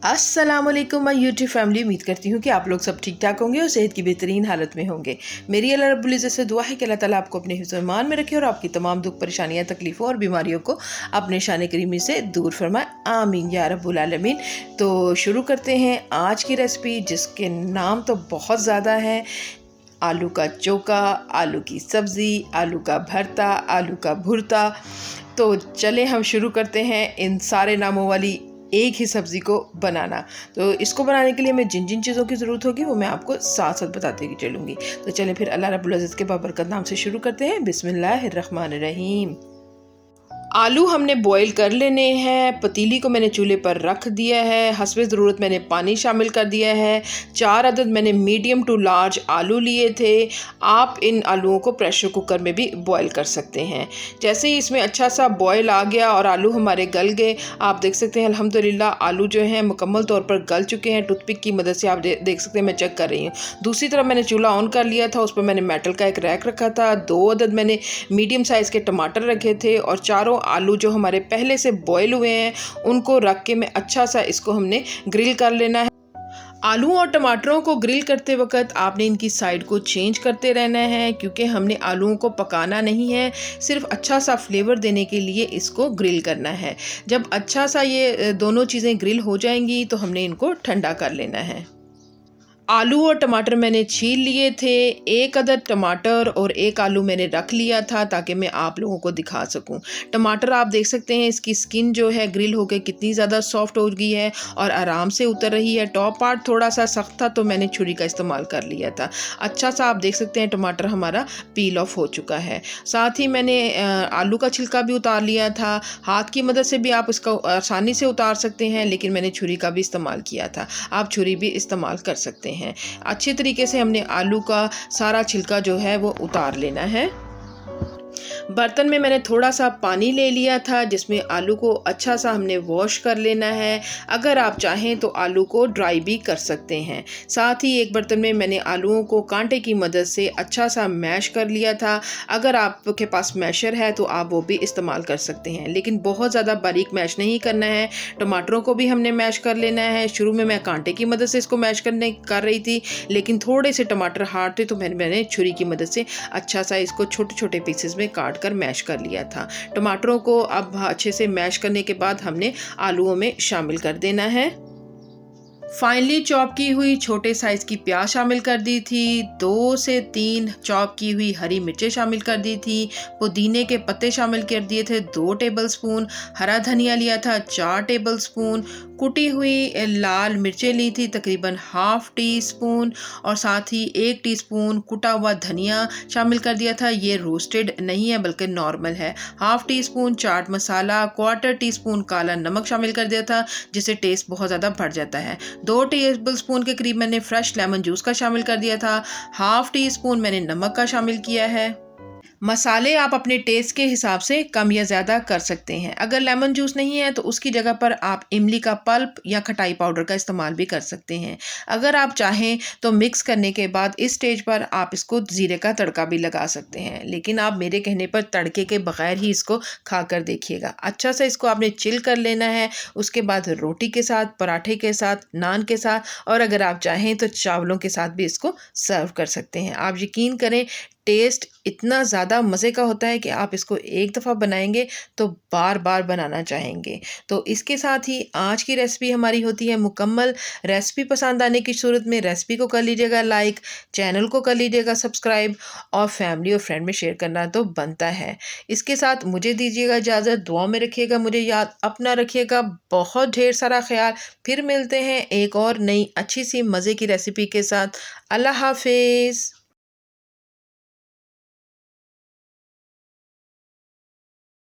अस्सलामुअलैकुम my YouTube family. उम्मीद करती हूँ कि आप लोग सब ठीक ठाक होंगे और सेहत की बेहतरीन हालत में होंगे। मेरी अल्लाह रब्बुल इज़्ज़त से दुआ है कि अल्लाह ताला आपको अपने हिफ्ज़ और ईमान में रखे और आपकी तमाम दुख परेशानियाँ तकलीफ़ों और बीमारियों को अपने शान करीमी से दूर फरमाए, आमीन या रब्बुल आलमीन। तो शुरू करते हैं आज की रेसिपी, जिसके नाम तो बहुत ज़्यादा हैं। आलू का चोखा, आलू की सब्ज़ी, आलू का भरता, आलू का भुर्ता। तो चले हम शुरू करते हैं इन सारे नामों वाली एक ही सब्ज़ी को बनाना। तो इसको बनाने के लिए हमें जिन जिन चीज़ों की ज़रूरत होगी वो मैं आपको साथ साथ बताती हुई चलूँगी। तो चलें फिर अल्लाह रब्बुल इज़्ज़त के बाबरकत नाम से शुरू करते हैं। बिस्मिल्लाहिर्रहमानिर्रहीम। आलू हमने बॉईल कर लेने हैं। पतीली को मैंने चूल्हे पर रख दिया है। हस्बे ज़रूरत मैंने पानी शामिल कर दिया है। 4 अदद मैंने मीडियम टू लार्ज आलू लिए थे। आप इन आलूओं को प्रेशर कुकर में भी बॉईल कर सकते हैं। जैसे ही इसमें अच्छा सा बॉईल आ गया और आलू हमारे गल गए, आप देख सकते हैं अल्हम्दुलिल्लाह आलू जो हैं मुकम्मल तौर पर गल चुके हैं। टूथपिक की मदद से आप देख सकते हैं, मैं चेक कर रही हूँ। दूसरी तरफ मैंने चूल्हा ऑन कर लिया था, उस पर मैंने मेटल का एक रैक रखा था। 2 अदद मैंने मीडियम साइज़ के टमाटर रखे थे और चारों आलू जो हमारे पहले से बॉईल हुए हैं उनको रख के मैं अच्छा सा इसको हमने ग्रिल कर लेना है। आलू और टमाटरों को ग्रिल करते वक्त आपने इनकी साइड को चेंज करते रहना है, क्योंकि हमने आलूओं को पकाना नहीं है, सिर्फ अच्छा सा फ्लेवर देने के लिए इसको ग्रिल करना है। जब अच्छा सा ये दोनों चीज़ें ग्रिल हो जाएंगी तो हमने इनको ठंडा कर लेना है। आलू और टमाटर मैंने छील लिए थे। 1 अदद टमाटर और 1 आलू मैंने रख लिया था ताकि मैं आप लोगों को दिखा सकूं। टमाटर आप देख सकते हैं इसकी स्किन जो है ग्रिल होकर कितनी ज़्यादा सॉफ्ट हो गई है और आराम से उतर रही है। टॉप पार्ट थोड़ा सा सख्त था तो मैंने छुरी का इस्तेमाल कर लिया था। अच्छा सा आप देख सकते हैं टमाटर हमारा पील ऑफ हो चुका है। साथ ही मैंने आलू का छिलका भी उतार लिया था। हाथ की मदद से भी आप इसको आसानी से उतार सकते हैं, लेकिन मैंने छुरी का भी इस्तेमाल किया था। आप छुरी भी इस्तेमाल कर सकते हैं। अच्छे तरीके से हमने आलू का सारा छिलका जो है वो उतार लेना है। बर्तन में मैंने थोड़ा सा पानी ले लिया था, जिसमें आलू को अच्छा सा हमने वॉश कर लेना है। अगर आप चाहें तो आलू को ड्राई भी कर सकते हैं। साथ ही एक बर्तन में मैंने आलूओं को कांटे की मदद से अच्छा सा मैश कर लिया था। अगर आपके पास मैशर है तो आप वो भी इस्तेमाल कर सकते हैं, लेकिन बहुत ज़्यादा बारीक मैश नहीं करना है। टमाटरों को भी हमने मैश कर लेना है। शुरू में मैं कांटे की मदद से इसको मैश कर रही थी, लेकिन थोड़े से टमाटर हार्ड थे तो मैंने छुरी की मदद से अच्छा सा इसको छोटे छोटे पीसेस में काट कर मैश कर लिया था। टमाटरों को अब अच्छे से मैश करने के बाद हमने आलूओं में शामिल कर देना है। फाइनली चॉप की हुई छोटे साइज़ की प्याज शामिल कर दी थी। 2 से 3 चॉप की हुई हरी मिर्चें शामिल कर दी थी। पुदीने के पत्ते शामिल कर दिए थे 2 टेबलस्पून। हरा धनिया लिया था 4 टेबलस्पून। कुटी हुई लाल मिर्चें ली थी तकरीबन ½ टीस्पून और साथ ही 1 टीस्पून कुटा हुआ धनिया शामिल कर दिया था। ये रोस्टेड नहीं है बल्कि नॉर्मल है। ½ टीस्पून चाट मसाला, 1/4 टीस्पून काला नमक शामिल कर दिया था, जिससे टेस्ट बहुत ज़्यादा बढ़ जाता है। 2 टेबलस्पून के करीब मैंने फ्रेश लेमन जूस का शामिल कर दिया था। ½ टीस्पून मैंने नमक का शामिल किया है। मसाले आप अपने टेस्ट के हिसाब से कम या ज़्यादा कर सकते हैं। अगर लेमन जूस नहीं है तो उसकी जगह पर आप इमली का पल्प या खटाई पाउडर का इस्तेमाल भी कर सकते हैं। अगर आप चाहें तो मिक्स करने के बाद इस स्टेज पर आप इसको ज़ीरे का तड़का भी लगा सकते हैं, लेकिन आप मेरे कहने पर तड़के के बगैर ही इसको खा कर देखिएगा। अच्छा सा इसको आपने चिल कर लेना है। उसके बाद रोटी के साथ, पराठे के साथ, नान के साथ और अगर आप चाहें तो चावलों के साथ भी इसको सर्व कर सकते हैं। आप यकीन करें, टेस्ट इतना ज़्यादा मज़े का होता है कि आप इसको एक दफ़ा बनाएंगे तो बार बार बनाना चाहेंगे। तो इसके साथ ही आज की रेसिपी हमारी होती है मुकम्मल। रेसिपी पसंद आने की सूरत में रेसिपी को कर लीजिएगा लाइक, चैनल को कर लीजिएगा सब्सक्राइब और फैमिली और फ्रेंड में शेयर करना तो बनता है। इसके साथ मुझे दीजिएगा इजाज़त। दुआ में रखिएगा मुझे याद, अपना रखिएगा बहुत ढेर सारा ख्याल। फिर मिलते हैं एक और नई अच्छी सी मज़े की रेसिपी के साथ। अल्लाह हाफिज़।